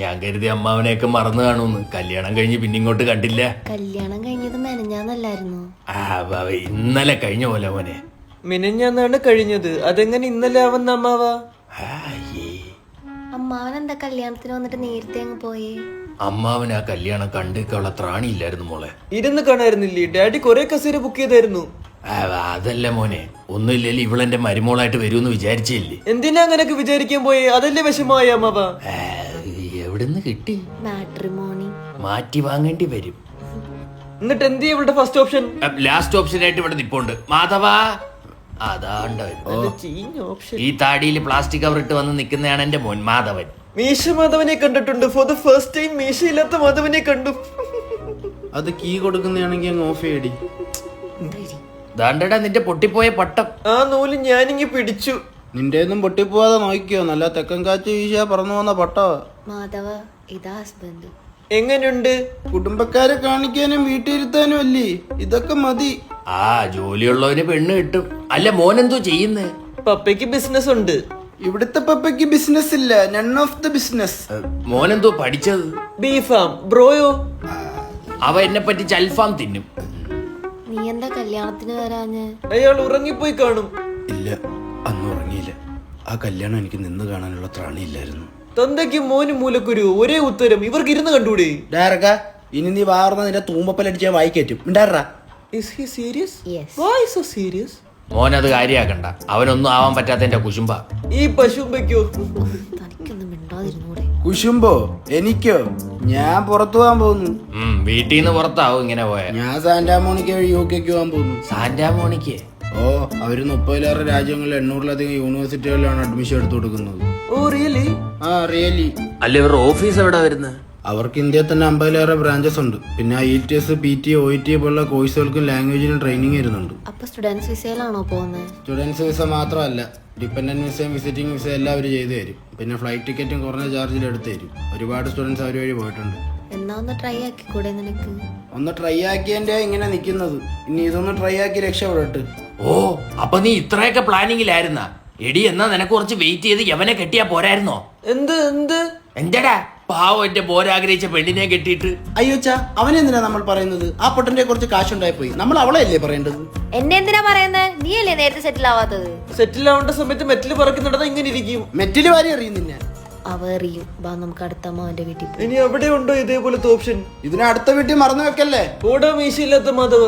ഞാൻ കരുതി അമ്മാവനെയൊക്കെ മറന്നു കാണുമെന്ന്. കല്യാണം കഴിഞ്ഞ് പിന്നെ ഇങ്ങോട്ട് കണ്ടില്ല. കല്യാണം കഴിഞ്ഞത് മെനഞ്ഞാന്നല്ലായിരുന്നു? ഇന്നലെ കഴിഞ്ഞ പോലെ മോനെ. മിനഞ്ഞാന്നാണ് കഴിഞ്ഞത്, അതെങ്ങനെ ഇന്നലെ ആവുന്ന അമ്മാവാ? അമ്മാവൻ എന്താ കല്യാണത്തിന് വന്നിട്ട് നേരത്തെ അങ്ങ് പോയേ? അമ്മാവൻ ആ കല്യാണം കണ്ടിട്ടുള്ള ത്രാണിയില്ലായിരുന്നു മോളെ. ഇരുന്ന് കാണായിരുന്നില്ലേ? ഡാഡി കൊറേ കസേര ബുക്ക് ചെയ്തായിരുന്നു. അതല്ല മോനെ, ഒന്നുമില്ലല്ലോ ഇവളെന്റെ മരുമോളായിട്ട് വരുമെന്ന് വിചാരിച്ചില്ലേ. എന്തിനാ അങ്ങനെയൊക്കെ വിചാരിക്കാൻ പോയേ? അതല്ലേ വിഷമായ അമ്മാവാ? എവിടുന്ന് കിട്ടി? മാട്രിമോണി മാറ്റി വാങ്ങേണ്ടി വരും. എന്നിട്ട് എന്ത് ചെയ്യും ഇവളുടെ ഫസ്റ്റ് ഓപ്ഷൻ? ലാസ്റ്റ് ഓപ്ഷൻ ആയിട്ട് ഇവിടെ നിപ്പുണ്ട്. മാധവാ, അതാണ്ടോ ഓപ്ഷൻ. ഈ താടിയിൽ പ്ലാസ്റ്റിക് കവർ ഇട്ട് വന്ന് നിൽക്കുന്നതാണ് എന്റെ മോൻ മാധവൻ. മീശ മാധവനെ കണ്ടിട്ടുണ്ട്. ഫോർ ദ ഫസ്റ്റ് ടൈം മീശയില്ലാത്ത മാധവനെ കണ്ടു. അത് കീ കൊടുക്കുന്നതാണെങ്കിൽ അങ്ങ് ഓഫ് ചെയ്യടി. ദാണ്ടടാ നിന്റെ പൊട്ടിപ്പോയ പട്ടം. ആ നൂല് ഞാനിങ്ങി പിടിച്ചു. നിന്റെ ഒന്നും പൊട്ടിപ്പോവാതെ നോക്കിക്കോ, നല്ല തെക്കൻ കാറ്റ് വീശാ പറന്നു വന്ന പട്ടവ. മാധവ, ഇതാ ഹസ്ബൻഡ്. എങ്ങനെയുണ്ട്? കുടുംബക്കാരെ കാണിക്കാനും വീട്ടിലിരുത്താനും അല്ലേ, ഇതൊക്കെ മതി. ജോലിയുള്ളവന് പെണ്ണ് കിട്ടും. അല്ല മോനെന്തോ ചെയ്യുന്നേ? പപ്പയ്ക്ക് ബിസിനസ് ഉണ്ട്. ഇവിടുത്തെ പപ്പയ്ക്ക് ബിസിനസ് ഇല്ല, നൺ ഓഫ് ദ ബിസിനസ്. മോനെന്തോ പഠിച്ചത്? ബീഫാം. ബ്രോയോ? അവ എന്നെ പറ്റി ചൽഫാം തിന്നും. നീ എന്താ കല്യാണത്തിന് വരാഞ്ഞ്? അയാൾ ഉറങ്ങിപ്പോയി കാണും. ഇല്ല, അന്ന് ഉറങ്ങിയില്ല. ആ കല്യാണം എനിക്ക് നിന്ന് കാണാനുള്ള ത്രാണിയില്ലായിരുന്നു. തന്തയ്ക്ക് മോനും മൂലക്കുരു ഒരേ ഉത്തരം. ഇവർക്ക് ഇരുന്ന് കണ്ടൂടെ? ഡയറക്ക, ഇനി നീ വാർന്ന നിന്റെ തൂമ്പപ്പലടിച്ചാ വായിക്കറ്റും. ഉണ്ടാറാ. Is he serious? Yes. Why so serious? മോനത് കാര്യാക്കണ്ട, അവനൊന്നും ആവാൻ പറ്റാത്തതിന്റെ കുശുമ്പ. ഈ പശുമ്പയ്ക്കോ? തനിക്കൊന്നും മിണ്ടാതിരുന്നൂടെ? കുശുമ്പോ എനിക്കോ? ഞാൻ പുറത്തു പോകാൻ പോകുന്നു. വീട്ടിൽ നിന്ന് പുറത്താവും ഇങ്ങനെ പോയ. ഞാൻ സാന്റാമോണിക്ക വഴി UK പോകാൻ പോകുന്നു. സാന്റാമോണിക്ക്? ഓ, അവര് 30-ലേറെ രാജ്യങ്ങളിൽ 800-ലധികം യൂണിവേഴ്സിറ്റികളിലാണ് അഡ്മിഷൻ എടുത്തു കൊടുക്കുന്നത്. Oh really? ആ, റിയലി. അല്ല ഇവരുടെ ഓഫീസ് എവിടാ വരുന്നത്? അവർക്ക് ഇന്ത്യയിൽ തന്നെ 50-ലേറെ ബ്രാഞ്ചസ് ഉണ്ട്. പിന്നെ IELTS, PT, OET പോലുള്ള കോഴ്സുകൾക്കും ലാംഗ്വേജിനും ട്രെയിനിങ് വരുന്നുണ്ട്. അപ്പൊ സ്റ്റുഡൻസ് വിസയിലാണോ പോകുന്നത്? സ്റ്റുഡൻസ് വിസ മാത്രമല്ല, ഡിപ്പെൻഡന്റ് വിസയും വിസിറ്റിംഗ് വിസ എല്ലാം അവർ ചെയ്തു തരും. പിന്നെ ഫ്ലൈറ്റ് ടിക്കറ്റും കുറഞ്ഞ ചാർജിൽ എടുത്തു തരും. ഒരുപാട് സ്റ്റുഡൻസ് അവർ വഴി പോയിട്ടുണ്ട്. എന്നാ ഒന്ന് ട്രൈ ആക്കിക്കൂടെ നിനക്ക്? ഒന്ന് ട്രൈ ആക്കിയതിന്റെ ഇങ്ങനെ നിൽക്കുന്നത്. ഇനി ഇതൊന്ന് ട്രൈ ആക്കി രക്ഷപ്പെടട്ട്. അപ്പൊ നീ ഇത്രയൊക്കെ പ്ലാനിങ്ങിലായിരുന്നാ? എടി, എന്നാ നിനക്ക് കുറച്ച് വെയിറ്റ് ചെയ്ത് യവനെ കെട്ടിയാ പോരായിരുന്നോ? എന്ത് എന്ത് എന്താടാ പാവം എന്റെ പോരാഗ്രഹിച്ച പെണ്ണിനെ കെട്ടിയിട്ട്. അയ്യോച്ചാ, അവനെന്തിനാ നമ്മൾ പറയുന്നത്? ആ പൊട്ടന്റെ കുറച്ച് കാശുണ്ടായി പോയി, നമ്മൾ അവളെ അല്ലേ പറയേണ്ടത്? എന്നെ എന്തിനാ പറയുന്നത്? നീ അല്ലേ നേരത്തെ സെറ്റിൽ ആവാത്തത്? സെറ്റിൽ ആവേണ്ട സമയത്ത് മെറ്റൽ പറക്കുന്നിടത്ത് ഇങ്ങനെ ഇരിക്കും. മെറ്റില് വാരി അറിയുന്നില്ല. അവ അറിയും. ബാ, നമുക്ക് അടുത്ത അമ്മാവന്റെ വീട്ടിൽ പോയി. ഇനി എവിടെ ഉണ്ടോ ഇതേപോലത്തെ ഓപ്ഷൻ? ഇതിനെ അടുത്ത വീട്ടിൽ മറന്നു വെക്കല്ലേ. ഓടാ മീശയില്ലാത്ത മാധവ.